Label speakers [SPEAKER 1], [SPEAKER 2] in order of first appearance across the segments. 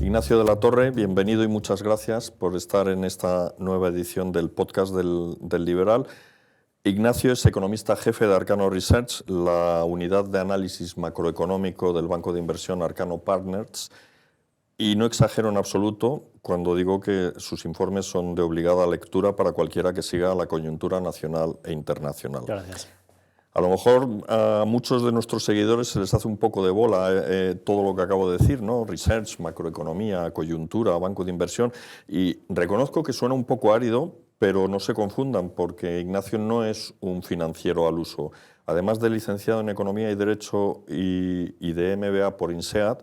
[SPEAKER 1] Ignacio de la Torre, bienvenido y muchas gracias por estar en esta nueva edición del podcast del Liberal. Ignacio es economista jefe de Arcano Research, la unidad de análisis macroeconómico del banco de inversión Arcano Partners, y no exagero en absoluto cuando digo que sus informes son de obligada lectura para cualquiera que siga la coyuntura nacional e internacional.
[SPEAKER 2] Gracias.
[SPEAKER 1] A lo mejor a muchos de nuestros seguidores se les hace un poco de bola todo lo que acabo de decir, ¿no? Research, macroeconomía, coyuntura, banco de inversión, y reconozco que suena un poco árido, pero no se confundan porque Ignacio no es un financiero al uso. Además de licenciado en Economía y Derecho y de MBA por INSEAD,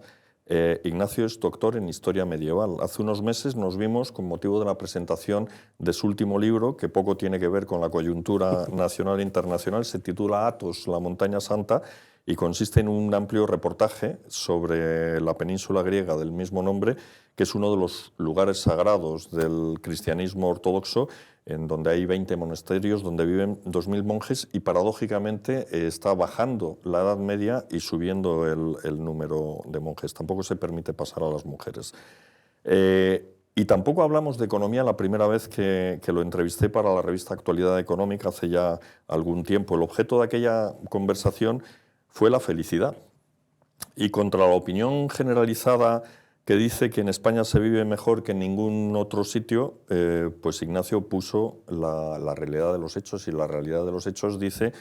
[SPEAKER 1] Ignacio es doctor en Historia Medieval. Hace unos meses nos vimos con motivo de la presentación de su último libro, que poco tiene que ver con la coyuntura nacional e internacional. Se titula Athos, la montaña santa, y consiste en un amplio reportaje sobre la península griega del mismo nombre, que es uno de los lugares sagrados del cristianismo ortodoxo, en donde hay 20 monasterios, donde viven 2.000 monjes, y paradójicamente está bajando la Edad Media y subiendo el número de monjes. Tampoco se permite pasar a las mujeres. Y tampoco hablamos de economía la primera vez que lo entrevisté para la revista Actualidad Económica hace ya algún tiempo. El objeto de aquella conversación fue la felicidad. Y contra la opinión generalizada que dice que en España se vive mejor que en ningún otro sitio, pues Ignacio puso la realidad de los hechos, y la realidad de los hechos dice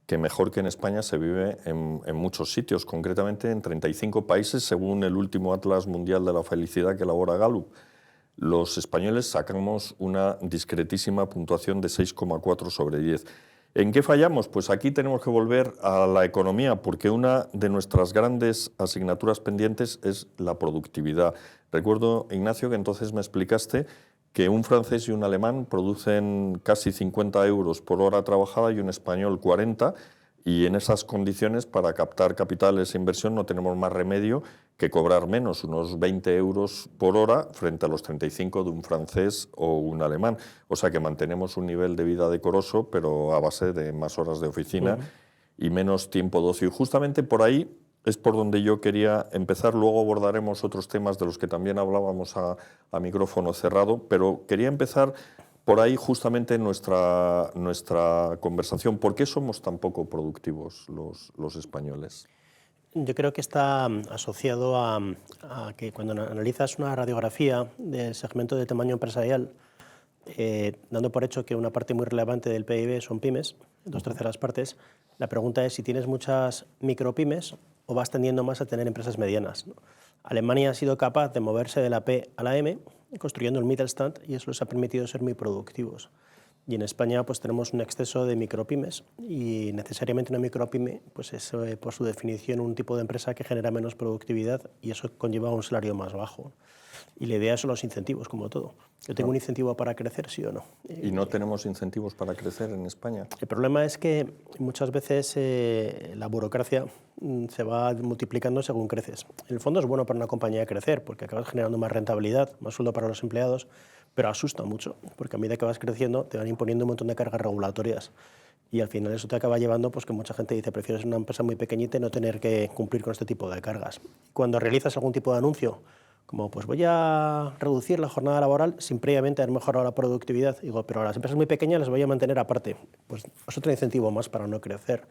[SPEAKER 1] que mejor que en España se vive en muchos sitios, concretamente en 35 países, según el último Atlas Mundial de la Felicidad que elabora Gallup. Los españoles sacamos una discretísima puntuación de 6,4 sobre 10. ¿En qué fallamos? Pues aquí tenemos que volver a la economía, porque una de nuestras grandes asignaturas pendientes es la productividad. Recuerdo, Ignacio, que entonces me explicaste que un francés y un alemán producen casi 50 euros por hora trabajada y un español 40, y en esas condiciones, para captar capitales e inversión, no tenemos más remedio que cobrar menos, unos 20 euros por hora frente a los 35 de un francés o un alemán. O sea que mantenemos un nivel de vida decoroso, pero a base de más horas de oficina y menos tiempo de ocio. Y justamente por ahí es por donde yo quería empezar. Luego abordaremos otros temas de los que también hablábamos a micrófono cerrado, pero quería empezar por ahí justamente nuestra conversación. ¿Por qué somos tan poco productivos los españoles?
[SPEAKER 2] Yo creo que está asociado a que cuando analizas una radiografía del segmento de tamaño empresarial, dando por hecho que una parte muy relevante del PIB son pymes, 2/3 partes, la pregunta es si tienes muchas micropymes o vas tendiendo más a tener empresas medianas, ¿no? Alemania ha sido capaz de moverse de la P a la M, construyendo el Mittelstand, y eso les ha permitido ser muy productivos. Y en España pues tenemos un exceso de micropymes, y necesariamente una micropyme pues es por su definición un tipo de empresa que genera menos productividad, y eso conlleva un salario más bajo. Y la idea son los incentivos, como todo. Yo tengo un incentivo para crecer, sí o no.
[SPEAKER 1] ¿Y no tenemos incentivos para crecer en España?
[SPEAKER 2] El problema es que muchas veces la burocracia se va multiplicando según creces. En el fondo es bueno para una compañía crecer, porque acabas generando más rentabilidad, más sueldo para los empleados, pero asusta mucho, porque a medida que vas creciendo te van imponiendo un montón de cargas regulatorias. Y al final eso te acaba llevando pues, que mucha gente dice, prefiero ser una empresa muy pequeñita y no tener que cumplir con este tipo de cargas. Cuando realizas algún tipo de anuncio, como pues voy a reducir la jornada laboral sin previamente haber mejorado la productividad, digo, pero a las empresas muy pequeñas las voy a mantener aparte. Pues es otro incentivo más para no crecer.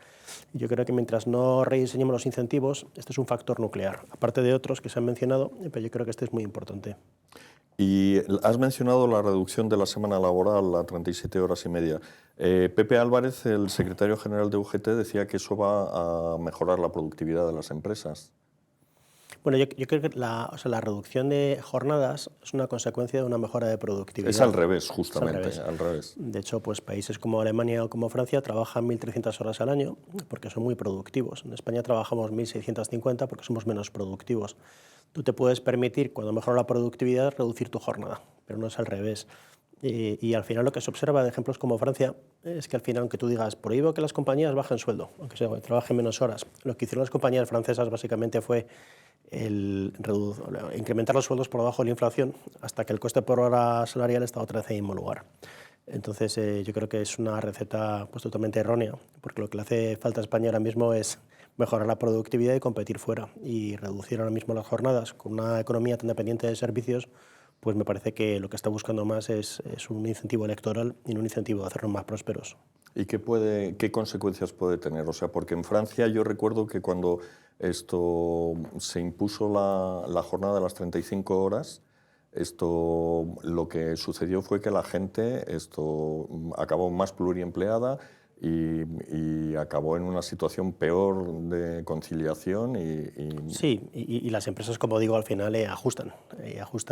[SPEAKER 2] Y yo creo que mientras no rediseñemos los incentivos, este es un factor nuclear, aparte de otros que se han mencionado, pero yo creo que este es muy importante.
[SPEAKER 1] Y has mencionado la reducción de la semana laboral a 37 horas y media. Pepe Álvarez, el secretario general de UGT, decía que eso va a mejorar la productividad de las empresas.
[SPEAKER 2] Bueno, yo creo que la reducción de jornadas es una consecuencia de una mejora de productividad.
[SPEAKER 1] Es al revés, justamente, al revés.
[SPEAKER 2] De hecho, pues países como Alemania o como Francia trabajan 1.300 horas al año porque son muy productivos. En España trabajamos 1.650 porque somos menos productivos. Tú te puedes permitir, cuando mejora la productividad, reducir tu jornada, pero no es al revés. Y al final lo que se observa de ejemplos como Francia es que al final, aunque tú digas, prohíbo que las compañías bajen sueldo, aunque se trabajen menos horas, lo que hicieron las compañías francesas básicamente fue incrementar los sueldos por debajo de la inflación hasta que el coste por hora salarial está otra vez en el mismo lugar. Entonces, yo creo que es una receta pues, totalmente errónea, porque lo que le hace falta a España ahora mismo es mejorar la productividad y competir fuera. Y reducir ahora mismo las jornadas con una economía tan dependiente de servicios, pues me parece que lo que está buscando más es un incentivo electoral y no un incentivo de hacernos más prósperos.
[SPEAKER 1] ¿Y qué consecuencias puede tener? O sea, porque en Francia yo recuerdo que cuando esto se impuso la jornada de las 35 horas, lo que sucedió fue que la gente acabó más pluriempleada y acabó en una situación peor de conciliación
[SPEAKER 2] Sí, y las empresas, como digo, al final ajustan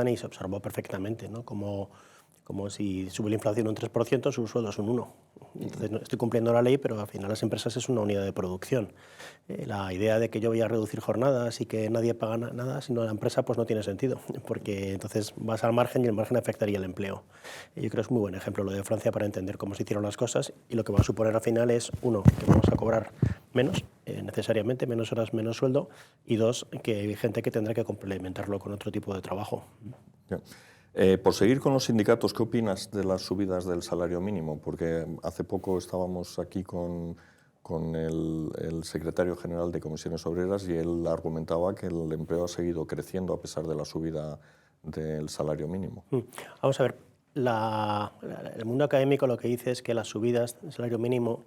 [SPEAKER 2] y se observó perfectamente, ¿no? Como si sube la inflación un 3%, su sueldo es un 1%. Entonces, no estoy cumpliendo la ley, pero al final las empresas es una unidad de producción. La idea de que yo voy a reducir jornadas y que nadie paga nada, sino la empresa, pues no tiene sentido, porque entonces vas al margen y el margen afectaría el empleo. Yo creo que es muy buen ejemplo lo de Francia para entender cómo se hicieron las cosas, y lo que va a suponer al final es, uno, que vamos a cobrar menos, necesariamente, menos horas, menos sueldo, y dos, que hay gente que tendrá que complementarlo con otro tipo de trabajo.
[SPEAKER 1] ya. Por seguir con los sindicatos, ¿qué opinas de las subidas del salario mínimo? Porque hace poco estábamos aquí con el secretario general de Comisiones Obreras y él argumentaba que el empleo ha seguido creciendo a pesar de la subida del salario mínimo.
[SPEAKER 2] Vamos a ver, el mundo académico lo que dice es que las subidas del salario mínimo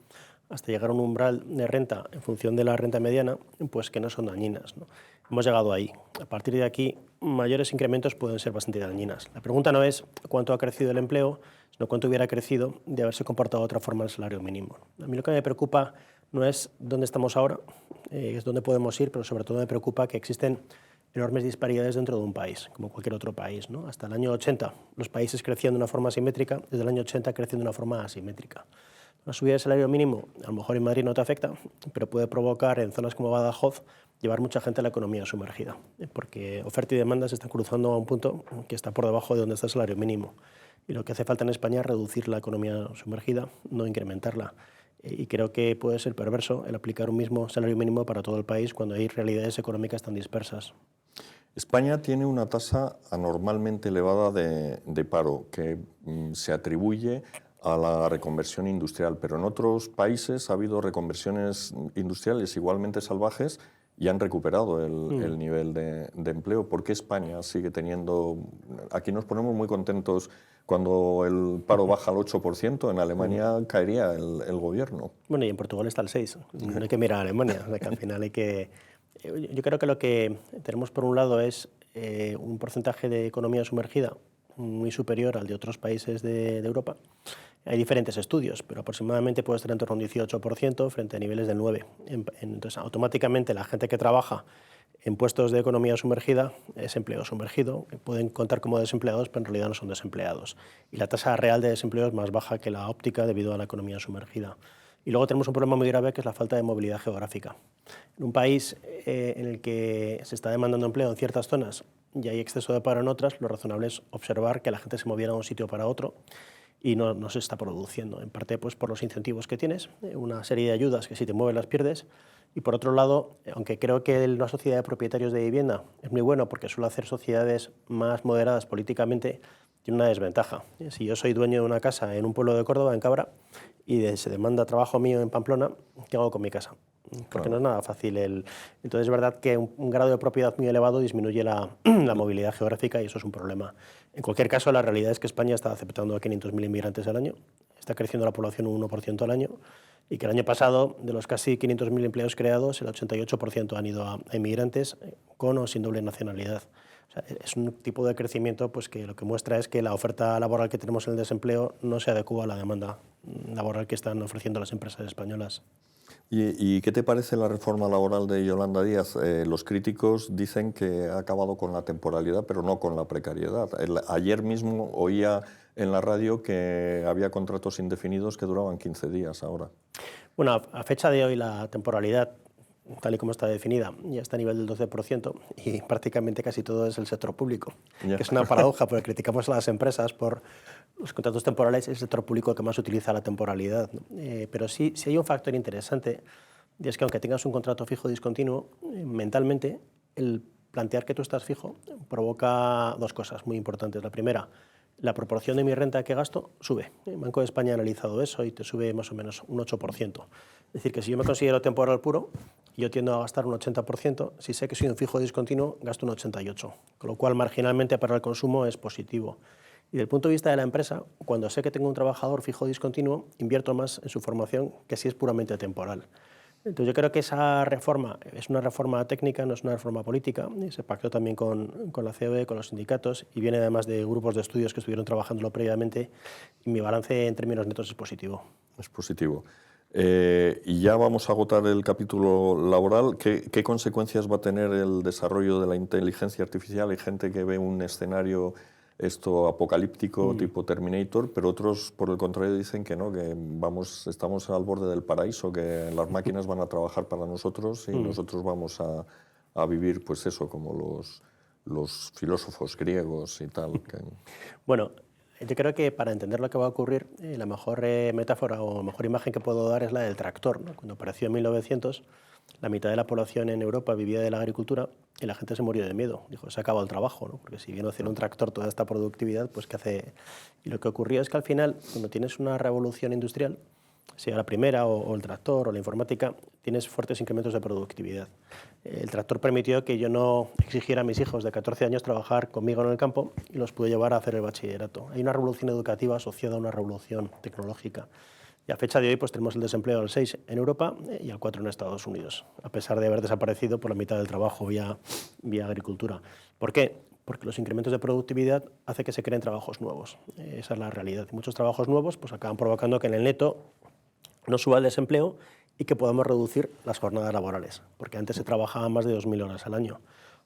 [SPEAKER 2] hasta llegar a un umbral de renta en función de la renta mediana, pues que no son dañinas, ¿no? Hemos llegado ahí. A partir de aquí, mayores incrementos pueden ser bastante dañinas. La pregunta no es cuánto ha crecido el empleo, sino cuánto hubiera crecido de haberse comportado de otra forma el salario mínimo. A mí lo que me preocupa no es dónde estamos ahora, es dónde podemos ir, pero sobre todo me preocupa que existen enormes disparidades dentro de un país, como cualquier otro país, ¿no? Hasta el año 80 los países crecían de una forma simétrica, desde el año 80 crecen de una forma asimétrica. La subida del salario mínimo, a lo mejor en Madrid no te afecta, pero puede provocar en zonas como Badajoz llevar mucha gente a la economía sumergida, porque oferta y demanda se están cruzando a un punto que está por debajo de donde está el salario mínimo. Y lo que hace falta en España es reducir la economía sumergida, no incrementarla. Y creo que puede ser perverso el aplicar un mismo salario mínimo para todo el país cuando hay realidades económicas tan dispersas.
[SPEAKER 1] España tiene una tasa anormalmente elevada de paro que se atribuye a la reconversión industrial, pero en otros países ha habido reconversiones industriales igualmente salvajes y han recuperado el nivel de empleo. ¿Por qué España sigue teniendo...? Aquí nos ponemos muy contentos cuando el paro baja al 8%, en Alemania caería el gobierno.
[SPEAKER 2] Bueno, y en Portugal está el 6%, no hay que mirar a Alemania, o sea que al final hay que... Yo creo que lo que tenemos por un lado es un porcentaje de economía sumergida muy superior al de otros países de Europa. Hay diferentes estudios, pero aproximadamente puede estar en torno a un 18% frente a niveles del 9%. Entonces, automáticamente la gente que trabaja en puestos de economía sumergida es empleo sumergido. Pueden contar como desempleados, pero en realidad no son desempleados. Y la tasa real de desempleo es más baja que la óptica debido a la economía sumergida. Y luego tenemos un problema muy grave que es la falta de movilidad geográfica. En un país en el que se está demandando empleo en ciertas zonas y hay exceso de paro en otras, lo razonable es observar que la gente se moviera de un sitio para otro y no se está produciendo, en parte pues, por los incentivos que tienes, una serie de ayudas que si te mueves las pierdes, y por otro lado, aunque creo que una sociedad de propietarios de vivienda es muy bueno porque suele hacer sociedades más moderadas políticamente, tiene una desventaja. Si yo soy dueño de una casa en un pueblo de Córdoba, en Cabra, y se demanda trabajo mío en Pamplona, ¿qué hago con mi casa? Porque no es nada fácil. Entonces es verdad que un grado de propiedad muy elevado disminuye la movilidad geográfica y eso es un problema. En cualquier caso, la realidad es que España está aceptando a 500.000 inmigrantes al año, está creciendo la población un 1% al año y que el año pasado, de los casi 500.000 empleos creados, el 88% han ido a inmigrantes con o sin doble nacionalidad. O sea, es un tipo de crecimiento pues, que lo que muestra es que la oferta laboral que tenemos en el desempleo no se adecua a la demanda laboral que están ofreciendo las empresas españolas.
[SPEAKER 1] ¿Y qué te parece la reforma laboral de Yolanda Díaz? Los críticos dicen que ha acabado con la temporalidad, pero no con la precariedad. Ayer mismo oía en la radio que había contratos indefinidos que duraban 15 días ahora.
[SPEAKER 2] Bueno, a fecha de hoy la temporalidad, tal y como está definida, ya está a nivel del 12% y prácticamente casi todo es el sector público, que es una paradoja porque criticamos a las empresas por los contratos temporales, es el sector público que más utiliza la temporalidad, ¿no? Pero sí hay un factor interesante, y es que aunque tengas un contrato fijo discontinuo, mentalmente el plantear que tú estás fijo provoca dos cosas muy importantes. La primera, la proporción de mi renta que gasto sube. El Banco de España ha analizado eso y te sube más o menos un 8%. Es decir, que si yo me considero temporal puro, yo tiendo a gastar un 80%, si sé que soy un fijo discontinuo, gasto un 88%, con lo cual marginalmente para el consumo es positivo. Y desde el punto de vista de la empresa, cuando sé que tengo un trabajador fijo discontinuo, invierto más en su formación que si es puramente temporal. Entonces yo creo que esa reforma es una reforma técnica, no es una reforma política, y se pactó también con la COE, con los sindicatos, y viene además de grupos de estudios que estuvieron trabajándolo previamente, y mi balance en términos netos es positivo.
[SPEAKER 1] Es positivo. Y ya vamos a agotar el capítulo laboral. ¿Qué consecuencias va a tener el desarrollo de la inteligencia artificial? Hay gente que ve un escenario apocalíptico tipo Terminator, pero otros, por el contrario, dicen que no, que estamos al borde del paraíso, que las máquinas van a trabajar para nosotros y nosotros vamos a vivir, pues eso, como los filósofos griegos y tal.
[SPEAKER 2] Bueno, yo creo que para entender lo que va a ocurrir, la mejor metáfora o mejor imagen que puedo dar es la del tractor, ¿no? Cuando apareció en 1900, la mitad de la población en Europa vivía de la agricultura y la gente se murió de miedo. Dijo, se ha acabado el trabajo, ¿no? Porque si viene a hacer un tractor toda esta productividad, pues ¿qué hace? Y lo que ocurrió es que al final, cuando tienes una revolución industrial, sea la primera o el tractor o la informática, tienes fuertes incrementos de productividad. El tractor permitió que yo no exigiera a mis hijos de 14 años trabajar conmigo en el campo y los pude llevar a hacer el bachillerato. Hay una revolución educativa asociada a una revolución tecnológica. Y a fecha de hoy pues tenemos el desempleo al 6 en Europa y al 4 en Estados Unidos, a pesar de haber desaparecido por la mitad del trabajo vía agricultura. ¿Por qué? Porque los incrementos de productividad hacen que se creen trabajos nuevos. Esa es la realidad. Y muchos trabajos nuevos pues acaban provocando que en el neto no suba el desempleo y que podamos reducir las jornadas laborales, porque antes se trabajaba más de 2.000 horas al año,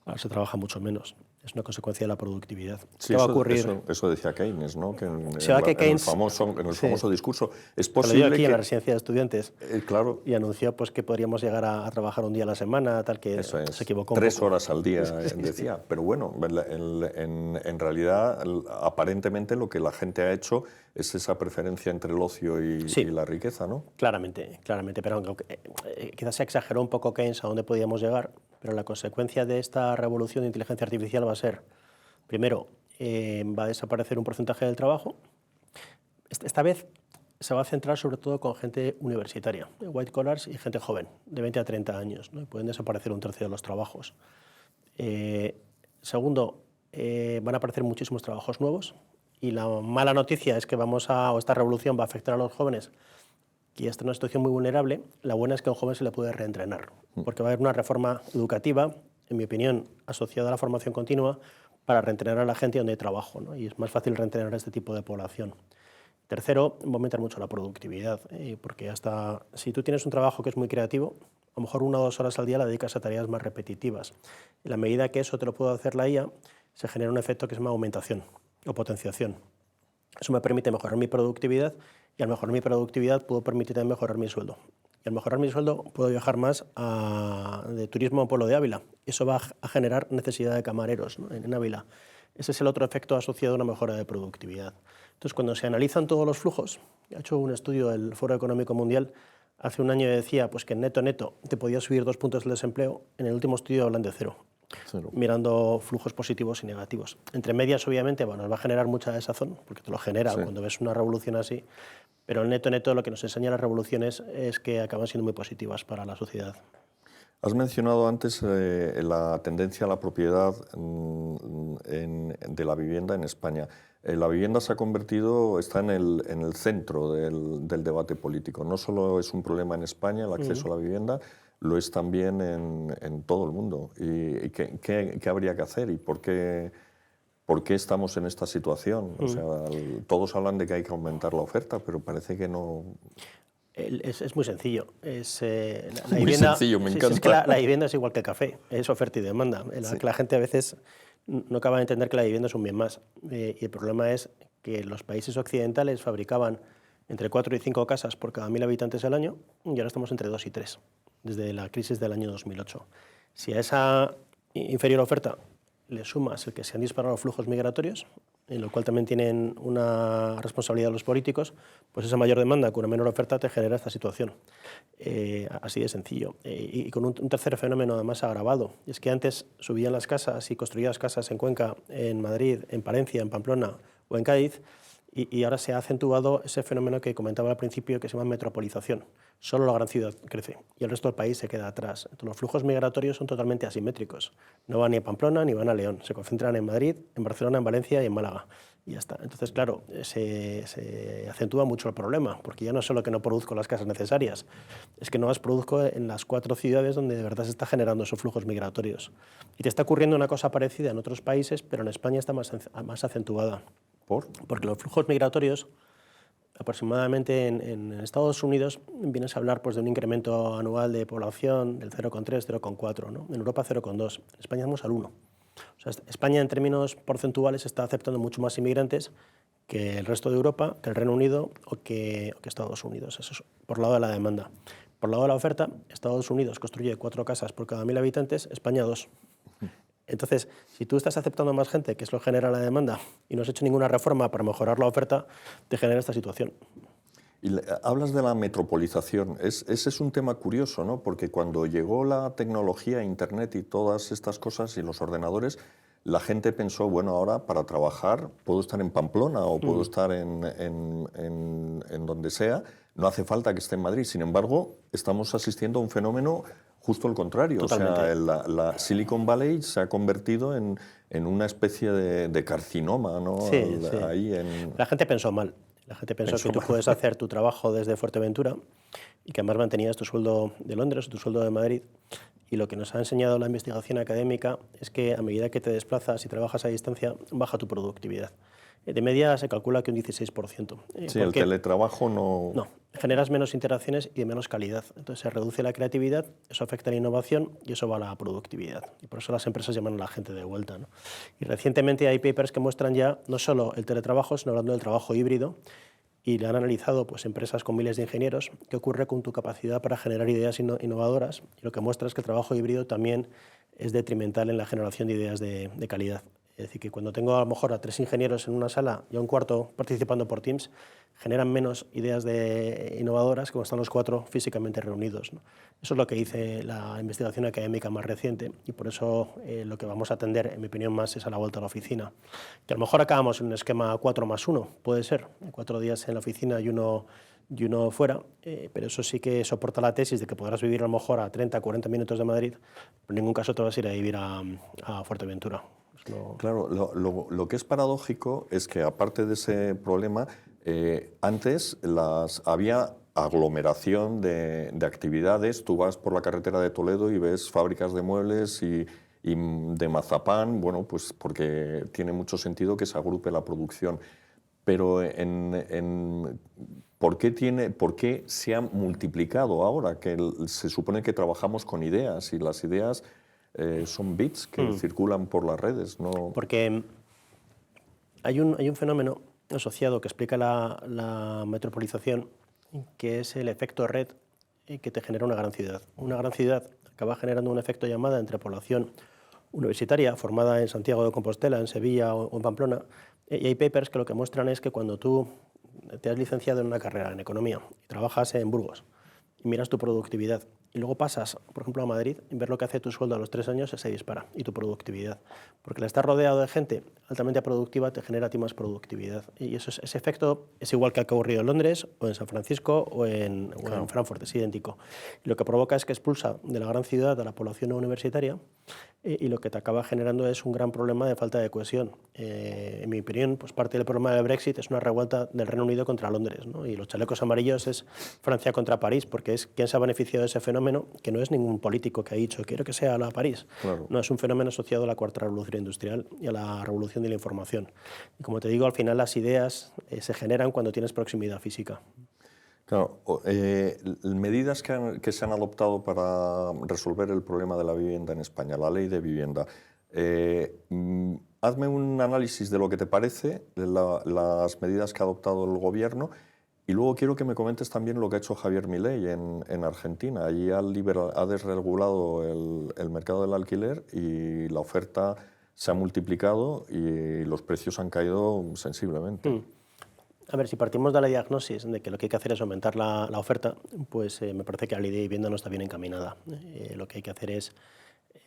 [SPEAKER 2] ahora se trabaja mucho menos. Es una consecuencia de la productividad.
[SPEAKER 1] Sí,
[SPEAKER 2] ¿Qué va a ocurrir?
[SPEAKER 1] Eso decía Keynes, ¿no? Que en el famoso discurso es posible
[SPEAKER 2] lo dio aquí
[SPEAKER 1] que...
[SPEAKER 2] en la residencia de estudiantes
[SPEAKER 1] claro.
[SPEAKER 2] Y anunció pues, que podríamos llegar a trabajar un día a la semana, tal que
[SPEAKER 1] Eso es.
[SPEAKER 2] se equivocó un
[SPEAKER 1] 3
[SPEAKER 2] poco.
[SPEAKER 1] horas al día, decía. Pero bueno, en realidad, aparentemente lo que la gente ha hecho es esa preferencia entre el ocio y la riqueza, ¿no?
[SPEAKER 2] Claramente, pero aunque, quizás se exageró un poco Keynes a dónde podíamos llegar, pero la consecuencia de esta revolución de inteligencia artificial va a ser, primero, va a desaparecer un porcentaje del trabajo. Esta vez se va a centrar sobre todo con gente universitaria, white collars y gente joven, de 20 a 30 años, ¿no? Y pueden desaparecer un tercio de los trabajos. Segundo, van a aparecer muchísimos trabajos nuevos y la mala noticia es que esta revolución va a afectar a los jóvenes que ya están en una situación muy vulnerable. La buena es que a un joven se le puede reentrenar, porque va a haber una reforma educativa, en mi opinión, asociada a la formación continua para reentrenar a la gente donde hay trabajo, ¿no? Y es más fácil reentrenar a este tipo de población. Tercero, va a aumentar mucho la productividad, porque hasta si tú tienes un trabajo que es muy creativo, a lo mejor 1 o 2 horas al día la dedicas a tareas más repetitivas. En la medida que eso te lo puede hacer la IA, se genera un efecto que se llama aumentación o potenciación. Eso me permite mejorar mi productividad y al mejorar mi productividad puedo permitir también mejorar mi sueldo. Y al mejorar mi sueldo puedo viajar más de turismo a Pueblo de Ávila. Eso va a generar necesidad de camareros, ¿no? en Ávila. Ese es el otro efecto asociado a una mejora de productividad. Entonces, cuando se analizan todos los flujos, ha hecho un estudio el Foro Económico Mundial, hace un año decía pues, que en neto te podía subir 2 puntos el desempleo, en el último estudio hablan de 0. Mirando flujos positivos y negativos. Entre medias, obviamente, nos va a generar mucha desazón, porque te lo genera cuando ves una revolución así, pero el neto lo que nos enseña las revoluciones es que acaban siendo muy positivas para la sociedad.
[SPEAKER 1] Has mencionado antes la tendencia a la propiedad de la vivienda en España. La vivienda está en el centro del debate político. No solo es un problema en España el acceso a la vivienda, lo es también en todo el mundo. ¿Y qué habría que hacer y por qué estamos en esta situación? O sea, todos hablan de que hay que aumentar la oferta, pero parece que no...
[SPEAKER 2] Es muy sencillo. La
[SPEAKER 1] muy sencillo, me encanta.
[SPEAKER 2] Es que la vivienda es igual que el café, es oferta y demanda. La gente a veces no acaba de entender que la vivienda es un bien más. Y el problema es que los países occidentales fabricaban entre 4 y 5 casas por cada 1.000 habitantes al año y ahora estamos entre 2 y 3, desde la crisis del año 2008. Si a esa inferior oferta le sumas el que se han disparado los flujos migratorios, en lo cual también tienen una responsabilidad los políticos, pues esa mayor demanda con una menor oferta te genera esta situación. Así de sencillo. Y con un tercer fenómeno además agravado, es que antes subían las casas y construías casas en Cuenca, en Madrid, en Palencia, en Pamplona o en Cádiz, y ahora se ha acentuado ese fenómeno que comentaba al principio, que se llama metropolización. Solo la gran ciudad crece y el resto del país se queda atrás. Entonces, los flujos migratorios son totalmente asimétricos. No van ni a Pamplona ni van a León. Se concentran en Madrid, en Barcelona, en Valencia y en Málaga. Y ya está. Entonces, claro, se acentúa mucho el problema, porque ya no es solo que no produzco las casas necesarias, es que no las produzco en las 4 ciudades donde de verdad se está generando esos flujos migratorios. Y te está ocurriendo una cosa parecida en otros países, pero en España está más acentuada. Porque los flujos migratorios, aproximadamente en Estados Unidos, vienes a hablar pues, de un incremento anual de población del 0,3, 0,4, ¿no? En Europa 0,2, en España vamos al 1. O sea, España en términos porcentuales está aceptando mucho más inmigrantes que el resto de Europa, que el Reino Unido o que Estados Unidos. Eso es por el lado de la demanda. Por el lado de la oferta, Estados Unidos construye 4 casas por cada 1.000 habitantes, España 2. Entonces, si tú estás aceptando más gente, que es lo que genera la demanda, y no has hecho ninguna reforma para mejorar la oferta, te genera esta situación.
[SPEAKER 1] Y hablas de la metropolización. Ese es un tema curioso, ¿no? Porque cuando llegó la tecnología, Internet y todas estas cosas y los ordenadores, la gente pensó, bueno, ahora para trabajar puedo estar en Pamplona o puedo estar en donde sea, no hace falta que esté en Madrid. Sin embargo, estamos asistiendo a un fenómeno justo al contrario.
[SPEAKER 2] Totalmente.
[SPEAKER 1] O sea, la Silicon Valley se ha convertido en una especie de carcinoma, ¿no?
[SPEAKER 2] Sí, sí. La gente pensó mal. La gente pensó que tú puedes hacer tu trabajo desde Fuerteventura y que además mantenías tu sueldo de Londres o tu sueldo de Madrid. Y lo que nos ha enseñado la investigación académica es que a medida que te desplazas y trabajas a distancia, baja tu productividad. De media se calcula que un 16%.
[SPEAKER 1] Sí, el teletrabajo no...
[SPEAKER 2] No, generas menos interacciones y de menos calidad. Entonces se reduce la creatividad, eso afecta a la innovación y eso va a la productividad. Y por eso las empresas llaman a la gente de vuelta, ¿no? Y recientemente hay papers que muestran ya no solo el teletrabajo, sino hablando del trabajo híbrido, y le han analizado pues, empresas con miles de ingenieros qué ocurre con tu capacidad para generar ideas innovadoras, y lo que muestra es que el trabajo híbrido también es detrimental en la generación de ideas de calidad. Es decir, que cuando tengo a lo mejor a 3 ingenieros en una sala y a un cuarto participando por Teams, generan menos ideas innovadoras que cuando están los 4 físicamente reunidos, ¿no? Eso es lo que dice la investigación académica más reciente, y por eso lo que vamos a atender, en mi opinión, más es a la vuelta a la oficina. Que a lo mejor acabamos en un esquema 4+1, puede ser, 4 días en la oficina y uno fuera, pero eso sí que soporta la tesis de que podrás vivir a lo mejor a 30, 40 minutos de Madrid, pero en ningún caso te vas a ir a vivir a Fuerteventura.
[SPEAKER 1] Claro, lo que es paradójico es que aparte de ese problema, antes había aglomeración de actividades. Tú vas por la carretera de Toledo y ves fábricas de muebles y de mazapán, bueno, pues porque tiene mucho sentido que se agrupe la producción. Pero ¿por qué se ha multiplicado ahora? Que se supone que trabajamos con ideas y las ideas son bits que circulan por las redes, ¿no?
[SPEAKER 2] Porque hay un fenómeno asociado que explica la metropolización, que es el efecto red que te genera una gran ciudad. Una gran ciudad acaba generando un efecto llamada entre población universitaria formada en Santiago de Compostela, en Sevilla o en Pamplona, y hay papers que lo que muestran es que cuando tú te has licenciado en una carrera en economía y trabajas en Burgos y miras tu productividad y luego pasas, por ejemplo, a Madrid y ver lo que hace tu sueldo a los 3 años, se dispara, y tu productividad. Porque al estar rodeado de gente altamente productiva te genera a ti más productividad. Y ese efecto es igual que ha ocurrido en Londres o en San Francisco o en Frankfurt, es idéntico. Y lo que provoca es que expulsa de la gran ciudad a la población no universitaria, y lo que te acaba generando es un gran problema de falta de cohesión. En mi opinión, pues parte del problema del Brexit es una revuelta del Reino Unido contra Londres, ¿no? Y los chalecos amarillos es Francia contra París, porque es quien se ha beneficiado de ese fenómeno, que no es ningún político que ha dicho quiero que sea la París.
[SPEAKER 1] Claro.
[SPEAKER 2] No, es un fenómeno asociado a la cuarta revolución industrial y a la revolución de la información. Y como te digo, al final las ideas se generan cuando tienes proximidad física.
[SPEAKER 1] Claro, medidas que se han adoptado para resolver el problema de la vivienda en España, la ley de vivienda. Hazme un análisis de lo que te parece, de las medidas que ha adoptado el gobierno, y luego quiero que me comentes también lo que ha hecho Javier Milei en Argentina. Allí ha desregulado el mercado del alquiler y la oferta se ha multiplicado y los precios han caído sensiblemente.
[SPEAKER 2] A ver, si partimos de la diagnosis de que lo que hay que hacer es aumentar la oferta, pues me parece que la ley de vivienda no está bien encaminada. Lo que hay que hacer es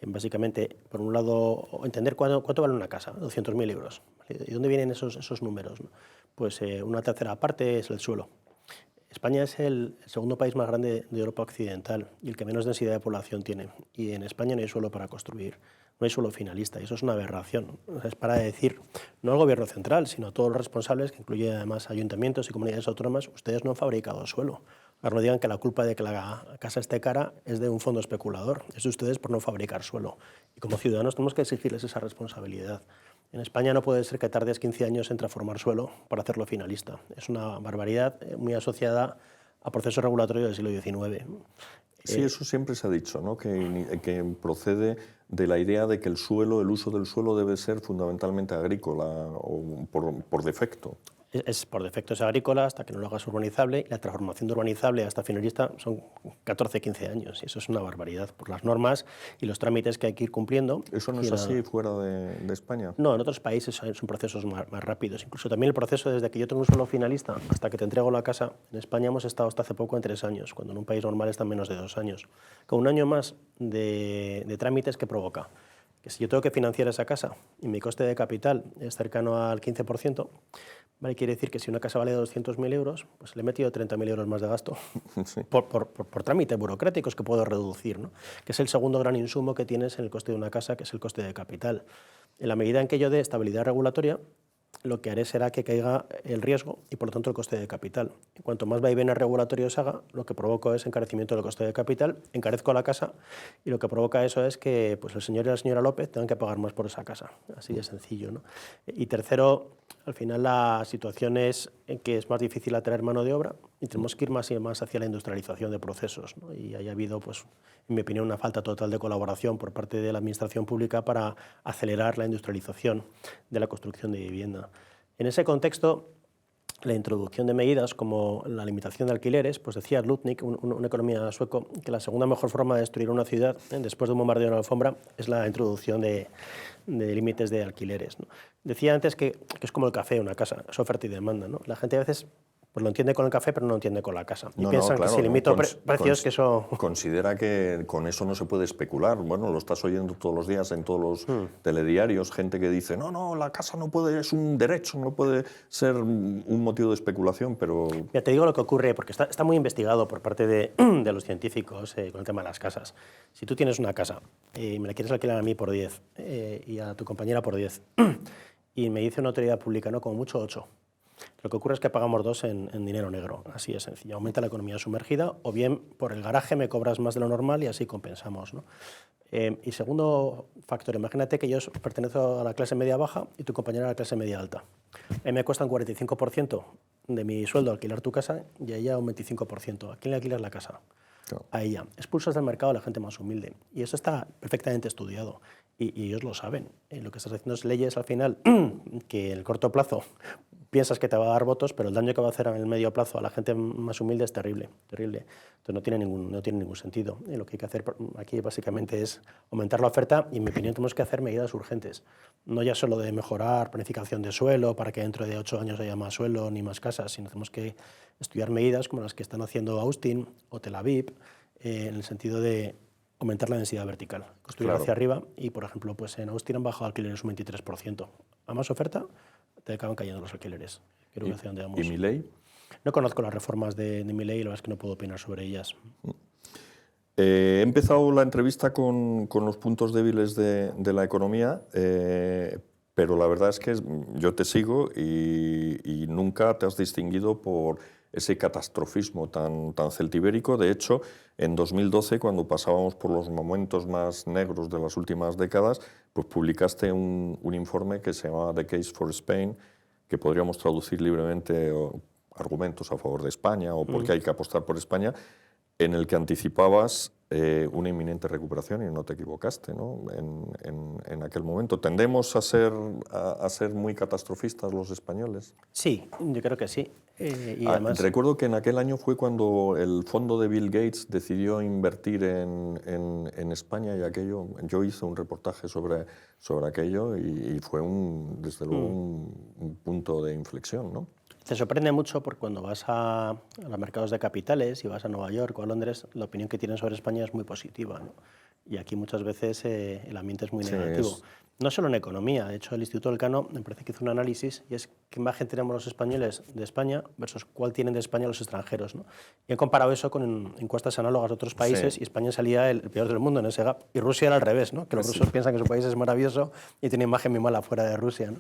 [SPEAKER 2] Básicamente, por un lado, entender cuánto vale una casa, 200.000 euros. ¿Vale? ¿Y dónde vienen esos números? ¿No? Pues una tercera parte es el suelo. España es el segundo país más grande de Europa Occidental y el que menos densidad de población tiene. Y en España no hay suelo para construir, no hay suelo finalista, y eso es una aberración. O sea, es para decir, no al gobierno central, sino a todos los responsables, que incluye además ayuntamientos y comunidades autónomas, ustedes no han fabricado suelo. Ahora no digan que la culpa de que la casa esté cara es de un fondo especulador, es de ustedes por no fabricar suelo. Y como ciudadanos tenemos que exigirles esa responsabilidad. En España no puede ser que tardes 15 años en transformar suelo para hacerlo finalista. Es una barbaridad muy asociada a procesos regulatorios del siglo XIX.
[SPEAKER 1] Sí, eso siempre se ha dicho, ¿no? Que procede de la idea de que el uso del suelo debe ser fundamentalmente agrícola o por defecto.
[SPEAKER 2] Es por defecto es agrícola hasta que no lo hagas urbanizable, y la transformación de urbanizable hasta finalista son 14, 15 años, y eso es una barbaridad por las normas y los trámites que hay que ir cumpliendo.
[SPEAKER 1] ¿Eso no es así fuera de España?
[SPEAKER 2] No, en otros países son procesos más rápidos. Incluso también el proceso desde que yo tengo un suelo finalista hasta que te entrego la casa, en España hemos estado hasta hace poco en 3 años, cuando en un país normal está en menos de 2 años. Con un año más de trámites que provoca que si yo tengo que financiar esa casa y mi coste de capital es cercano al 15%, ¿vale? Quiere decir que si una casa vale 200.000 euros, pues le he metido 30.000 euros más de gasto
[SPEAKER 1] Sí.
[SPEAKER 2] por trámites burocráticos que puedo reducir, ¿no? Que es el segundo gran insumo que tienes en el coste de una casa, que es el coste de capital. En la medida en que yo dé estabilidad regulatoria, lo que haré será que caiga el riesgo y, por lo tanto, el coste de capital. Y cuanto más vaivenes regulatorios haga, lo que provoco es encarecimiento del coste de capital, encarezco la casa y lo que provoca eso es que pues, el señor y la señora López tengan que pagar más por esa casa. Así de sencillo, ¿no? Y tercero, al final la situación es en que es más difícil atraer mano de obra y tenemos que ir más y más hacia la industrialización de procesos, ¿no? Y haya habido, pues, en mi opinión, una falta total de colaboración por parte de la administración pública para acelerar la industrialización de la construcción de vivienda. En ese contexto, la introducción de medidas como la limitación de alquileres, pues decía Lutnick, un economista sueco, que la segunda mejor forma de destruir una ciudad después de un bombardeo en la alfombra es la introducción de límites de alquileres, ¿no? Decía antes que es como el café, una casa, es oferta y demanda, ¿no? La gente a veces pues lo entiende con el café, pero no lo entiende con la casa. Y piensan que si limito precios, que eso...
[SPEAKER 1] Considera que con eso no se puede especular. Bueno, lo estás oyendo todos los días en todos los telediarios, gente que dice, no, la casa no puede, es un derecho, no puede ser un motivo de especulación, pero...
[SPEAKER 2] Ya te digo lo que ocurre, porque está muy investigado por parte de los científicos con el tema de las casas. Si tú tienes una casa y me la quieres alquilar a mí por 10 y a tu compañera por 10, y me dice una autoridad pública, no, como mucho 8. Lo que ocurre es que pagamos 2 en dinero negro, así de sencillo. Aumenta la economía sumergida, o bien por el garaje me cobras más de lo normal y así compensamos, ¿no? Y segundo factor, imagínate que yo pertenezco a la clase media-baja y tu compañera a la clase media-alta. Me cuesta un 45% de mi sueldo alquilar tu casa y a ella un 25%. ¿A quién le alquilas la casa?
[SPEAKER 1] Claro.
[SPEAKER 2] A ella. Expulsas del mercado a la gente más humilde. Y eso está perfectamente estudiado. Y ellos lo saben. Lo que estás haciendo es leyes al final que en el corto plazo piensas que te va a dar votos, pero el daño que va a hacer en el medio plazo a la gente más humilde es terrible, terrible. Entonces no tiene ningún sentido. Lo que hay que hacer aquí básicamente es aumentar la oferta y en mi opinión tenemos que hacer medidas urgentes. No ya solo de mejorar planificación de suelo para que dentro de 8 años haya más suelo ni más casas, sino tenemos que estudiar medidas como las que están haciendo Austin o Tel Aviv en el sentido de aumentar la densidad vertical, construir hacia arriba y, por ejemplo, pues en Austin han bajado alquileres un 23%. A más oferta te acaban cayendo los alquileres. Creo que hacia dónde vamos.
[SPEAKER 1] ¿Y Milei?
[SPEAKER 2] No conozco las reformas de Milei, la verdad es que no puedo opinar sobre ellas.
[SPEAKER 1] He empezado la entrevista con los puntos débiles de la economía, pero la verdad es que yo te sigo y nunca te has distinguido por ese catastrofismo tan celtibérico. De hecho, en 2012, cuando pasábamos por los momentos más negros de las últimas décadas, pues publicaste un informe que se llamaba The Case for Spain, que podríamos traducir libremente argumentos a favor de España o por qué hay que apostar por España, en el que anticipabas una inminente recuperación y no te equivocaste, ¿no? En aquel momento. ¿Tendemos a ser muy catastrofistas los españoles?
[SPEAKER 2] Sí, yo creo que sí. Y además...
[SPEAKER 1] Recuerdo que en aquel año fue cuando el fondo de Bill Gates decidió invertir en España y aquello. Yo hice un reportaje sobre aquello y fue desde luego un punto de inflexión, ¿no?
[SPEAKER 2] Te sorprende mucho porque cuando vas a los mercados de capitales y vas a Nueva York o a Londres, la opinión que tienen sobre España es muy positiva, ¿no? y aquí muchas veces el ambiente es muy
[SPEAKER 1] Sí,
[SPEAKER 2] negativo. No solo en economía, de hecho el Instituto Elcano me parece que hizo un análisis y es qué imagen tenemos los españoles de España versus cuál tienen de España los extranjeros, ¿no? Y han comparado eso con encuestas análogas de otros países
[SPEAKER 1] sí,
[SPEAKER 2] y España salía el peor del mundo en ese gap. Y Rusia era al revés, ¿no? Que los rusos piensan que su país es maravilloso y tiene imagen muy mala fuera de Rusia, ¿no?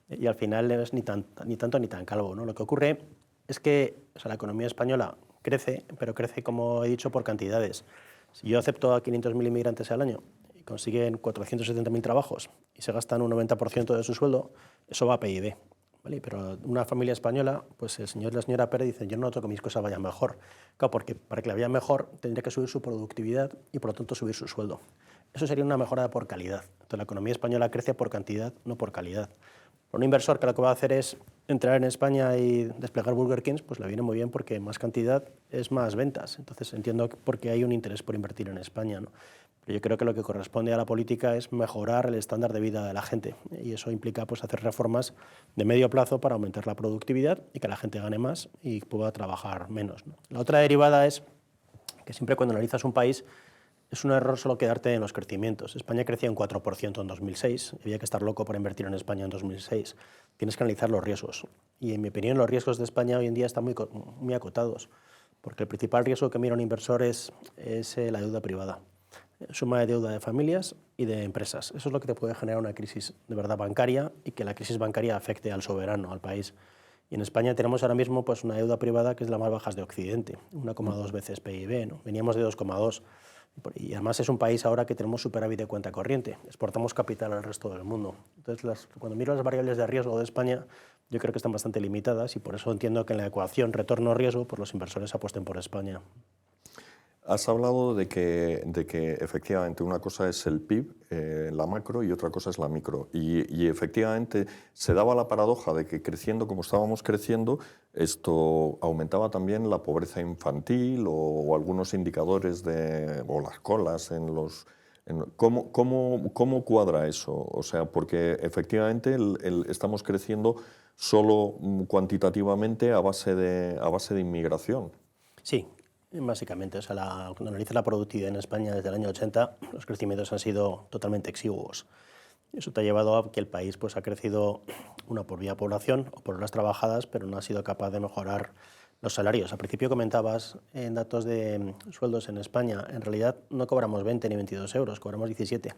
[SPEAKER 2] Y al final no es ni tanto ni tan calvo, ¿no? Lo que ocurre es que la economía española crece, pero crece, como he dicho, por cantidades. Si yo acepto a 500.000 inmigrantes al año y consiguen 470.000 trabajos y se gastan un 90% de su sueldo, eso va a PIB. ¿Vale? Pero una familia española, pues el señor y la señora Pérez dicen, yo no noto que mis cosas vayan mejor. Claro, porque para que le vaya mejor tendría que subir su productividad y por lo tanto subir su sueldo. Eso sería una mejora por calidad. Entonces la economía española crece por cantidad, no por calidad. Para un inversor que lo que va a hacer es entrar en España y desplegar Burger Kings, pues le viene muy bien porque más cantidad es más ventas. Entonces entiendo por qué hay un interés por invertir en España, ¿no? Pero yo creo que lo que corresponde a la política es mejorar el estándar de vida de la gente y eso implica pues, hacer reformas de medio plazo para aumentar la productividad y que la gente gane más y pueda trabajar menos, ¿no? La otra derivada es que siempre cuando analizas un país es un error solo quedarte en los crecimientos. España crecía un 4% en 2006, había que estar loco por invertir en España en 2006. Tienes que analizar los riesgos. Y en mi opinión los riesgos de España hoy en día están muy acotados, porque el principal riesgo que mira un inversor es la deuda privada. Suma de deuda de familias y de empresas. Eso es lo que te puede generar una crisis de verdad bancaria y que la crisis bancaria afecte al soberano, al país. Y en España tenemos ahora mismo pues, una deuda privada que es la más baja de Occidente, 1,2 veces PIB, ¿no? Veníamos de 2,2. Y además es un país ahora que tenemos superávit de cuenta corriente, exportamos capital al resto del mundo. Entonces, cuando miro las variables de riesgo de España, yo creo que están bastante limitadas y por eso entiendo que en la ecuación retorno-riesgo, pues los inversores apuesten por España.
[SPEAKER 1] Has hablado de que efectivamente una cosa es el PIB, la macro, y otra cosa es la micro. Y efectivamente se daba la paradoja de que creciendo como estábamos creciendo, esto aumentaba también la pobreza infantil o algunos indicadores o las colas en los... ¿Cómo cuadra eso? O sea, porque efectivamente estamos creciendo solo cuantitativamente a base de inmigración.
[SPEAKER 2] Sí, básicamente. Cuando analizas la productividad en España desde el año 80, los crecimientos han sido totalmente exiguos. Eso te ha llevado a que el país pues, ha crecido, una por vía población o por horas trabajadas, pero no ha sido capaz de mejorar los salarios. Al principio comentabas en datos de sueldos en España, en realidad no cobramos 20 ni 22 euros, cobramos 17.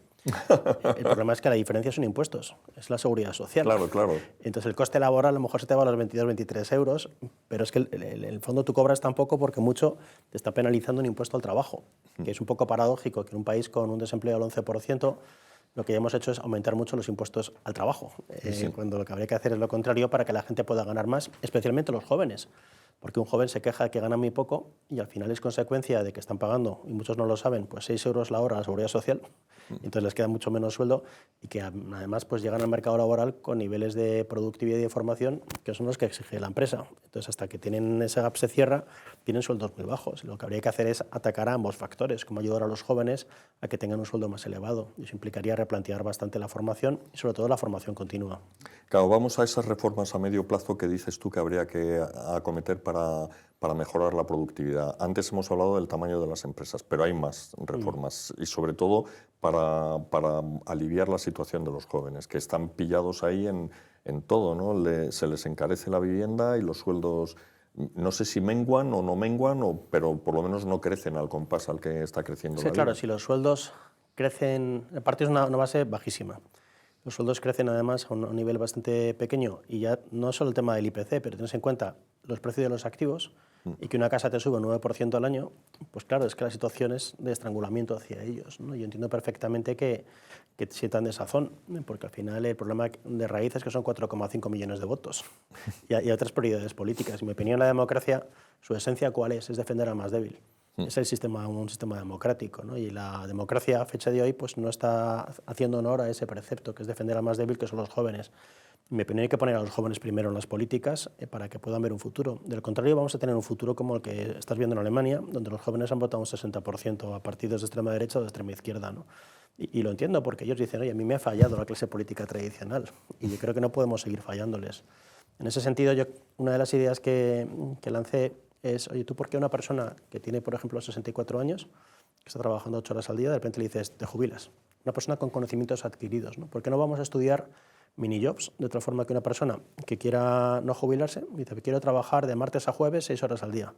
[SPEAKER 2] El problema es que la diferencia son impuestos, es la seguridad social.
[SPEAKER 1] Claro, claro.
[SPEAKER 2] Entonces el coste laboral a lo mejor se te va a los 22, 23 euros, pero es que en el fondo tú cobras tan poco porque mucho te está penalizando un impuesto al trabajo, que es un poco paradójico que en un país con un desempleo del 11%, lo que hemos hecho es aumentar mucho los impuestos al trabajo,
[SPEAKER 1] Sí.
[SPEAKER 2] cuando lo que habría que hacer es lo contrario para que la gente pueda ganar más, especialmente los jóvenes. Porque un joven se queja de que gana muy poco y al final es consecuencia de que están pagando, y muchos no lo saben, pues 6 euros la hora a la seguridad social, y entonces les queda mucho menos sueldo y que además pues llegan al mercado laboral con niveles de productividad y de formación que son los que exige la empresa. Entonces hasta que tienen ese gap se cierra, tienen sueldos muy bajos. Lo que habría que hacer es atacar a ambos factores, como ayudar a los jóvenes a que tengan un sueldo más elevado. Y eso implicaría replantear bastante la formación y sobre todo la formación continua.
[SPEAKER 1] Claro, vamos a esas reformas a medio plazo que dices tú que habría que acometer para mejorar la productividad. Antes hemos hablado del tamaño de las empresas, pero hay más reformas y sobre todo para aliviar la situación de los jóvenes, que están pillados ahí en todo, ¿no? Se les encarece la vivienda y los sueldos, no sé si menguan o no menguan, pero por lo menos no crecen al compás al que está creciendo la vida.
[SPEAKER 2] Claro, si los sueldos crecen, aparte es una base bajísima. Los sueldos crecen además a un nivel bastante pequeño y ya no solo el tema del IPC, pero tienes en cuenta los precios de los activos y que una casa te sube un 9% al año, pues claro, es que la situación es de estrangulamiento hacia ellos, ¿no? Yo entiendo perfectamente que sientan desazón, porque al final el problema de raíz es que son 4,5 millones de votos y hay otras prioridades políticas. En mi opinión, la democracia, su esencia, ¿cuál es? Es defender al más débil. Es un sistema democrático, ¿no? Y la democracia a fecha de hoy pues, no está haciendo honor a ese precepto, que es defender al más débil, que son los jóvenes. En mi opinión hay que poner a los jóvenes primero en las políticas para que puedan ver un futuro. De lo contrario vamos a tener un futuro como el que estás viendo en Alemania, donde los jóvenes han votado un 60% a partidos de extrema derecha o de extrema izquierda, ¿no? Y lo entiendo porque ellos dicen, oye, a mí me ha fallado la clase política tradicional y yo creo que no podemos seguir fallándoles. En ese sentido, una de las ideas que lancé es, oye, ¿tú por qué una persona que tiene, por ejemplo, 64 años que está trabajando 8 horas al día, de repente le dices, te jubilas. Una persona con conocimientos adquiridos, ¿no? ¿Por qué no vamos a estudiar mini-jobs de otra forma que una persona que quiera no jubilarse, dice, quiero trabajar de martes a jueves 6 horas al día?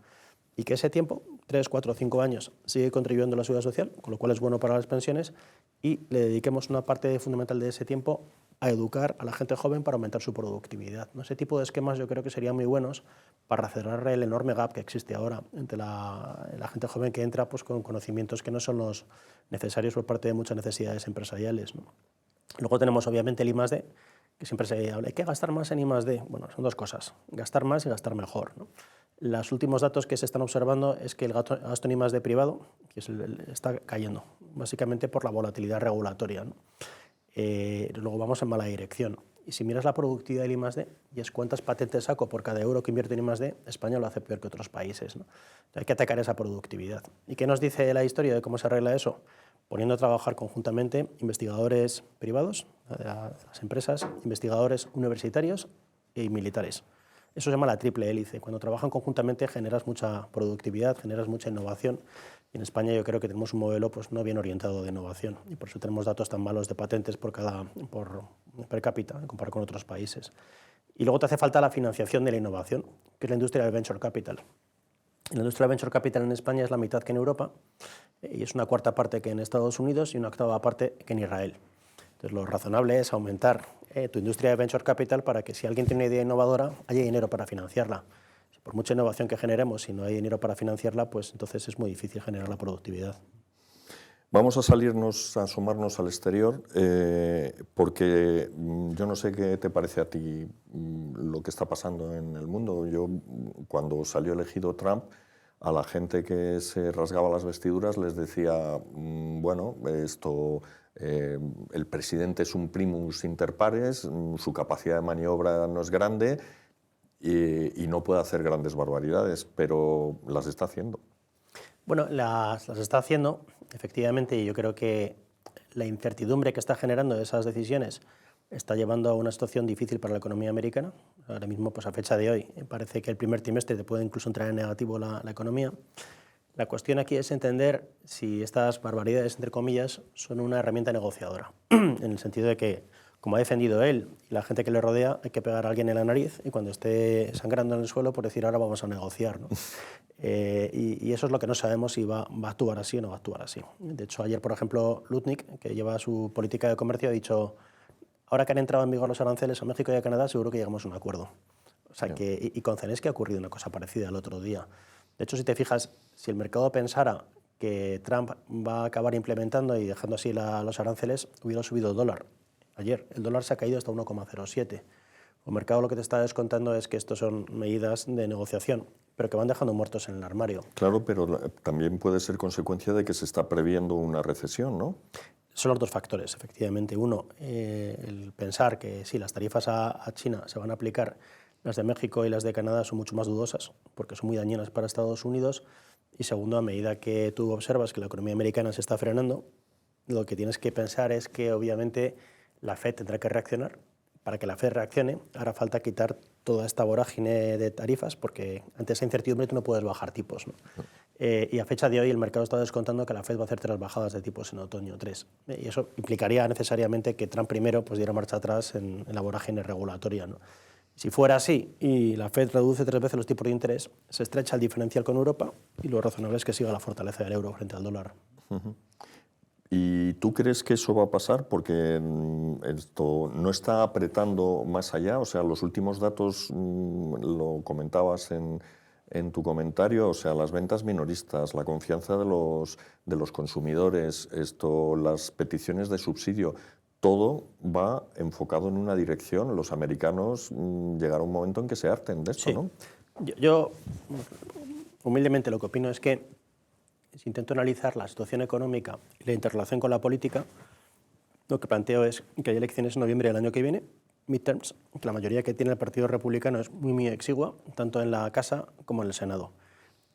[SPEAKER 2] Y que ese tiempo, 3, 4, 5 años, sigue contribuyendo a la seguridad social, con lo cual es bueno para las pensiones, y le dediquemos una parte fundamental de ese tiempo a educar a la gente joven para aumentar su productividad, ¿no? Ese tipo de esquemas yo creo que serían muy buenos para cerrar el enorme gap que existe ahora entre la gente joven que entra pues, con conocimientos que no son los necesarios por parte de muchas necesidades empresariales, ¿no? Luego tenemos obviamente el I+D, que siempre se habla, hay que gastar más en I+D. Bueno, son dos cosas, gastar más y gastar mejor, ¿no? Los últimos datos que se están observando es que el gasto en I+D privado está cayendo, básicamente por la volatilidad regulatoria, ¿no? Luego vamos en mala dirección. Y si miras la productividad del I+D y es cuántas patentes saco por cada euro que invierto en I+D, España lo hace peor que otros países, ¿no? Entonces hay que atacar esa productividad. ¿Y qué nos dice la historia de cómo se arregla eso? Poniendo a trabajar conjuntamente investigadores privados, de las empresas, investigadores universitarios y militares. Eso se llama la triple hélice. Cuando trabajan conjuntamente generas mucha productividad, generas mucha innovación. Y en España yo creo que tenemos un modelo pues, no bien orientado de innovación y por eso tenemos datos tan malos de patentes por per cápita en comparado con otros países. Y luego te hace falta la financiación de la innovación, que es la industria del venture capital. La industria del venture capital en España es la mitad que en Europa y es una cuarta parte que en Estados Unidos y una octava parte que en Israel. Entonces, lo razonable es aumentar tu industria de venture capital para que si alguien tiene una idea innovadora, haya dinero para financiarla. Por mucha innovación que generemos, si no hay dinero para financiarla, pues entonces es muy difícil generar la productividad.
[SPEAKER 1] Vamos a salirnos, a asomarnos al exterior, porque yo no sé qué te parece a ti lo que está pasando en el mundo. Yo, cuando salió elegido Trump, a la gente que se rasgaba las vestiduras les decía, bueno, el presidente es un primus inter pares, su capacidad de maniobra no es grande, y no puede hacer grandes barbaridades, pero las está haciendo.
[SPEAKER 2] Bueno, las está haciendo, efectivamente, y yo creo que la incertidumbre que está generando esas decisiones está llevando a una situación difícil para la economía americana. Ahora mismo, pues a fecha de hoy, parece que el primer trimestre te puede incluso entrar en negativo la economía. La cuestión aquí es entender si estas barbaridades, entre comillas, son una herramienta negociadora, en el sentido de que, como ha defendido él y la gente que le rodea, hay que pegar a alguien en la nariz y cuando esté sangrando en el suelo, por decir ahora vamos a negociar, ¿no? Y eso es lo que no sabemos si va a actuar así o no va a actuar así. De hecho, ayer, por ejemplo, Lutnick, que lleva su política de comercio, ha dicho, ahora que han entrado en vigor los aranceles a México y a Canadá, seguro que llegamos a un acuerdo. O sea, y con Zelensky ha ocurrido una cosa parecida el otro día. De hecho, si te fijas, si el mercado pensara que Trump va a acabar implementando y dejando así los aranceles, hubiera subido el dólar. Ayer el dólar se ha caído hasta 1,07. El mercado lo que te está descontando es que estos son medidas de negociación, pero que van dejando muertos en el armario.
[SPEAKER 1] Claro, pero también puede ser consecuencia de que se está previendo una recesión, ¿no?
[SPEAKER 2] Son los dos factores, efectivamente. Uno, el pensar que sí, las tarifas a China se van a aplicar, las de México y las de Canadá son mucho más dudosas, porque son muy dañinas para Estados Unidos. Y segundo, a medida que tú observas que la economía americana se está frenando, lo que tienes que pensar es que obviamente la FED tendrá que reaccionar. Para que la FED reaccione, hará falta quitar toda esta vorágine de tarifas, porque ante esa incertidumbre tú no puedes bajar tipos, ¿no? Y a fecha de hoy el mercado está descontando que la FED va a hacer 3 bajadas de tipos en otoño, 3. Y eso implicaría necesariamente que Trump primero pues, diera marcha atrás en la vorágine regulatoria, ¿no? Si fuera así y la FED reduce 3 veces los tipos de interés, se estrecha el diferencial con Europa y lo razonable es que siga la fortaleza del euro frente al dólar.
[SPEAKER 1] ¿Y tú crees que eso va a pasar? Porque esto no está apretando más allá. O sea, los últimos datos, lo comentabas en tu comentario, o sea, las ventas minoristas, la confianza de los consumidores, las peticiones de subsidio, todo va enfocado en una dirección. Los americanos llegará un momento en que se harten de esto,
[SPEAKER 2] Sí.
[SPEAKER 1] ¿no?
[SPEAKER 2] Yo humildemente lo que opino es que si intento analizar la situación económica y la interrelación con la política, lo que planteo es que hay elecciones en noviembre del año que viene, midterms, que la mayoría que tiene el Partido Republicano es muy exigua, tanto en la Casa como en el Senado,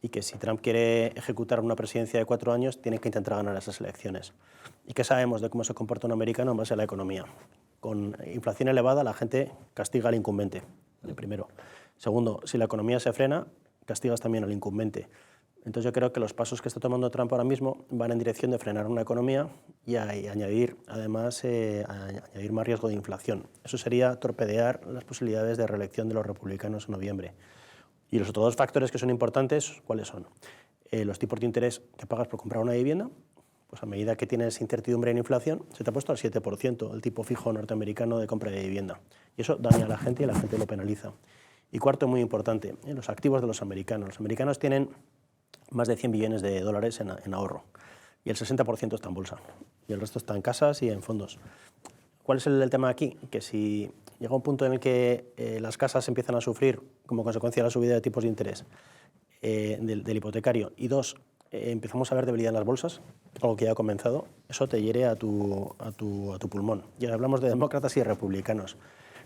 [SPEAKER 2] y que si Trump quiere ejecutar una presidencia de 4 años, tiene que intentar ganar esas elecciones. ¿Y qué sabemos de cómo se comporta un americano en base a la economía? Con inflación elevada, la gente castiga al incumbente, primero. Segundo, si la economía se frena, castigas también al incumbente. Entonces yo creo que los pasos que está tomando Trump ahora mismo van en dirección de frenar una economía y añadir, además, añadir más riesgo de inflación. Eso sería torpedear las posibilidades de reelección de los republicanos en noviembre. Y los otros dos factores que son importantes, ¿cuáles son? Los tipos de interés que pagas por comprar una vivienda, pues a medida que tienes incertidumbre en inflación, se te ha puesto al 7% el tipo fijo norteamericano de compra de vivienda. Y eso daña a la gente y la gente lo penaliza. Y cuarto, muy importante, los activos de los americanos. Los americanos tienen más de 100 billones de dólares en ahorro y el 60% está en bolsa y el resto está en casas y en fondos. ¿Cuál es el tema aquí? Que si llega un punto en el que las casas empiezan a sufrir como consecuencia de la subida de tipos de interés del hipotecario y dos, empezamos a ver debilidad en las bolsas, algo que ya ha comenzado, eso te hiere a tu pulmón. Y ahora hablamos de demócratas y de republicanos.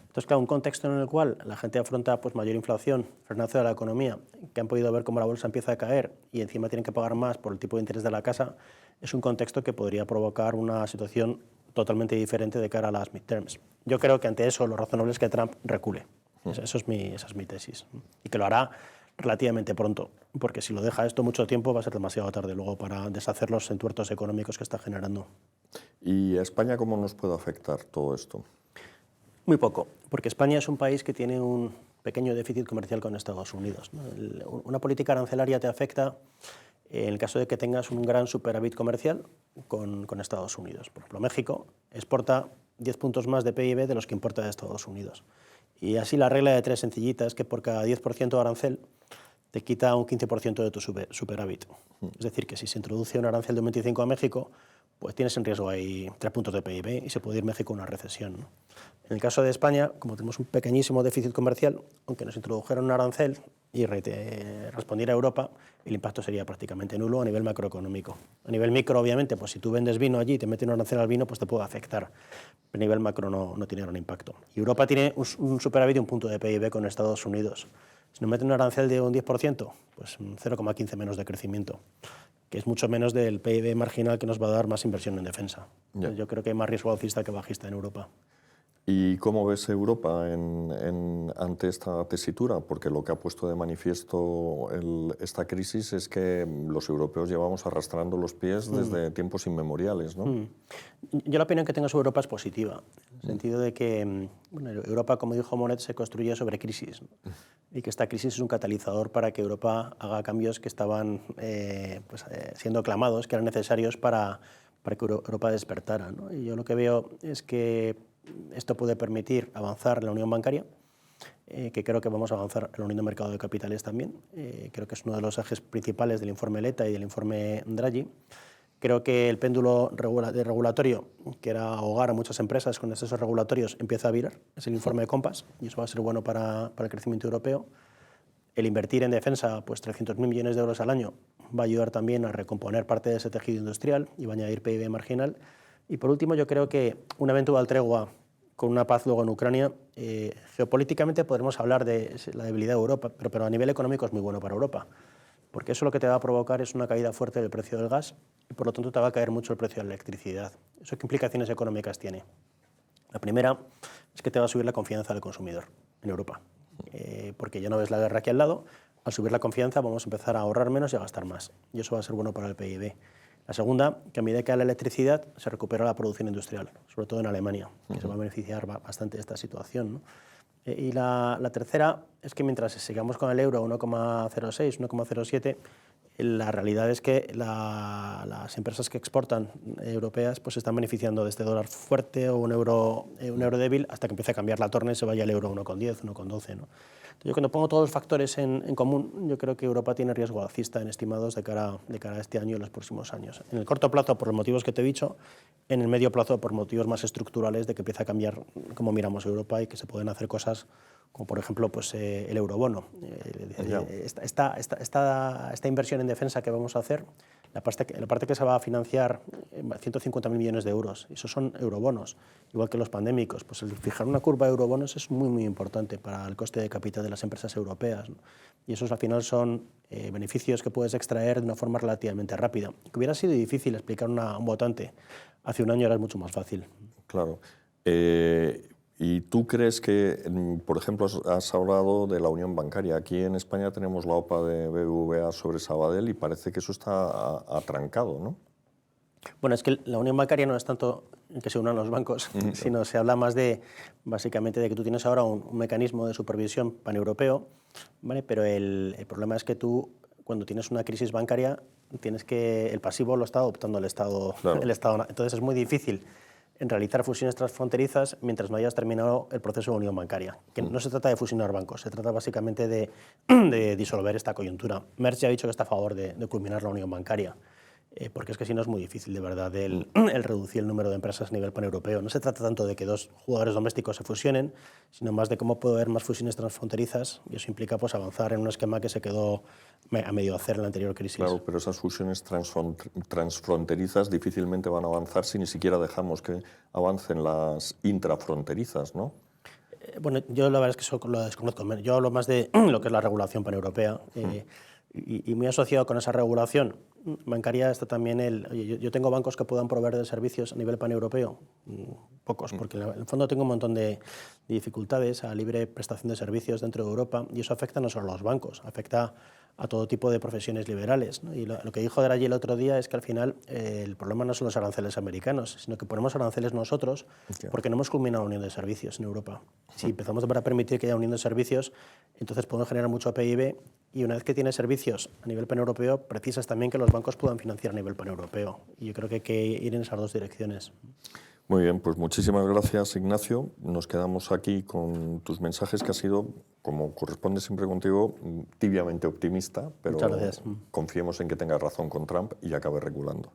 [SPEAKER 2] Entonces, claro, un contexto en el cual la gente afronta pues, mayor inflación, frenazo de la economía, que han podido ver cómo la bolsa empieza a caer y encima tienen que pagar más por el tipo de interés de la casa, es un contexto que podría provocar una situación totalmente diferente de cara a las midterms. Yo creo que ante eso lo razonable es que Trump recule. Esa es mi tesis. Y que lo hará relativamente pronto, porque si lo deja esto mucho tiempo va a ser demasiado tarde luego para deshacer los entuertos económicos que está generando.
[SPEAKER 1] ¿Y a España cómo nos puede afectar todo esto?
[SPEAKER 2] Muy poco, porque España es un país que tiene un pequeño déficit comercial con Estados Unidos, ¿no? Una política arancelaria te afecta en el caso de que tengas un gran superávit comercial con Estados Unidos. Por ejemplo, México exporta 10 puntos más de PIB de los que importa de Estados Unidos. Y así la regla de tres sencillita es que por cada 10% de arancel te quita un 15% de tu superávit. Es decir, que si se introduce un arancel de un 25 a México, pues tienes en riesgo ahí 3 puntos de PIB y se puede ir México a una recesión, ¿no? En el caso de España, como tenemos un pequeñísimo déficit comercial, aunque nos introdujeran un arancel y respondiera a Europa, el impacto sería prácticamente nulo a nivel macroeconómico. A nivel micro, obviamente, pues si tú vendes vino allí y te meten un arancel al vino, pues te puede afectar. Pero a nivel macro no tiene gran impacto. Y Europa tiene un superávit de un punto de PIB con Estados Unidos. Si nos meten un arancel de un 10%, pues un 0,15 menos de crecimiento, que es mucho menos del PIB marginal que nos va a dar más inversión en defensa. Yeah. Yo creo que hay más riesgo alcista que bajista en Europa.
[SPEAKER 1] ¿Y cómo ves Europa ante esta tesitura? Porque lo que ha puesto de manifiesto esta crisis es que los europeos llevamos arrastrando los pies desde tiempos inmemoriales, ¿no?
[SPEAKER 2] Yo la opinión que tengo sobre Europa es positiva, en el sentido de que bueno, Europa, como dijo Monet, se construye sobre crisis, ¿no? Y que esta crisis es un catalizador para que Europa haga cambios que estaban siendo clamados, que eran necesarios para que Europa despertara, ¿no? Y yo lo que veo es que esto puede permitir avanzar en la unión bancaria, que creo que vamos a avanzar en la unión de mercado de capitales también. Creo que es uno de los ejes principales del informe Letta y del informe Draghi. Creo que el péndulo regulatorio, que era ahogar a muchas empresas con excesos regulatorios, empieza a virar. Es el informe de Compass y eso va a ser bueno para el crecimiento europeo. El invertir en defensa, pues 300.000 millones de euros al año, va a ayudar también a recomponer parte de ese tejido industrial y va a añadir PIB marginal. Y por último, yo creo que una eventual tregua con una paz luego en Ucrania, geopolíticamente podremos hablar de la debilidad de Europa, pero a nivel económico es muy bueno para Europa, porque eso lo que te va a provocar es una caída fuerte del precio del gas y por lo tanto te va a caer mucho el precio de la electricidad. ¿Eso qué implicaciones económicas tiene? La primera es que te va a subir la confianza del consumidor en Europa, porque ya no ves la guerra aquí al lado. Al subir la confianza vamos a empezar a ahorrar menos y a gastar más, y eso va a ser bueno para el PIB. La segunda, que a medida que cae la electricidad se recupera la producción industrial, sobre todo en Alemania, que se va a beneficiar bastante de esta situación, ¿no? Y la tercera es que mientras sigamos con el euro a 1,06, 1,07, la realidad es que las empresas que exportan europeas pues están beneficiando de este dólar fuerte o un euro débil hasta que empiece a cambiar la torna y se vaya el euro a 1,10, 1,12, ¿no? Yo cuando pongo todos los factores en común, yo creo que Europa tiene riesgo alcista en estimados de cara a este año y los próximos años. En el corto plazo, por los motivos que te he dicho, en el medio plazo, por motivos más estructurales de que empieza a cambiar cómo miramos Europa y que se pueden hacer cosas como, por ejemplo, pues, el eurobono. Esta inversión en defensa que vamos a hacer, la parte que se va a financiar, 150.000 millones de euros, esos son eurobonos, igual que los pandémicos. Pues el fijar una curva de eurobonos es muy, muy importante para el coste de capital de las empresas europeas, ¿no? Y esos al final son beneficios que puedes extraer de una forma relativamente rápida. Que hubiera sido difícil explicar a un votante hace un año, ahora es mucho más fácil.
[SPEAKER 1] Claro. ¿Y tú crees que, por ejemplo, has hablado de la unión bancaria? Aquí en España tenemos la OPA de BBVA sobre Sabadell y parece que eso está atrancado, ¿no?
[SPEAKER 2] Bueno, es que la unión bancaria no es tanto que se unan los bancos, sino se habla más de, básicamente, de que tú tienes ahora un mecanismo de supervisión paneuropeo, ¿vale? Pero el problema es que tú, cuando tienes una crisis bancaria, tienes que el pasivo lo está adoptando el Estado.
[SPEAKER 1] Claro.
[SPEAKER 2] Entonces es muy difícil en realizar fusiones transfronterizas mientras no hayas terminado el proceso de unión bancaria. Que no se trata de fusionar bancos, se trata básicamente de disolver esta coyuntura. Merz ya ha dicho que está a favor de culminar la unión bancaria. Porque es que si no es muy difícil, de verdad, el reducir el número de empresas a nivel paneuropeo. No se trata tanto de que dos jugadores domésticos se fusionen, sino más de cómo puede haber más fusiones transfronterizas, y eso implica pues, avanzar en un esquema que se quedó a medio hacer en la anterior crisis.
[SPEAKER 1] Claro, pero esas fusiones transfronterizas difícilmente van a avanzar si ni siquiera dejamos que avancen las intrafronterizas, ¿no?
[SPEAKER 2] Bueno, yo la verdad es que eso lo desconozco. Yo hablo más de lo que es la regulación paneuropea. Y muy asociado con esa regulación bancaria está también oye, yo tengo bancos que puedan proveer de servicios a nivel paneuropeo, pocos, porque en el fondo tengo un montón de dificultades a libre prestación de servicios dentro de Europa, y eso afecta no solo a los bancos, afecta a todo tipo de profesiones liberales, ¿no? Y lo que dijo Draghi el otro día es que al final el problema no son los aranceles americanos, sino que ponemos aranceles nosotros porque no hemos culminado la unión de servicios en Europa. Si empezamos a permitir que haya unión de servicios, entonces podemos generar mucho PIB, y una vez que tienes servicios a nivel paneuropeo, precisas también que los bancos puedan financiar a nivel paneuropeo. Y yo creo que hay que ir en esas dos direcciones.
[SPEAKER 1] Muy bien, pues muchísimas gracias, Ignacio. Nos quedamos aquí con tus mensajes, que ha sido, como corresponde siempre contigo, tibiamente optimista, pero
[SPEAKER 2] Muchas gracias.
[SPEAKER 1] confiemos en que tengas razón con Trump y acabe regulando.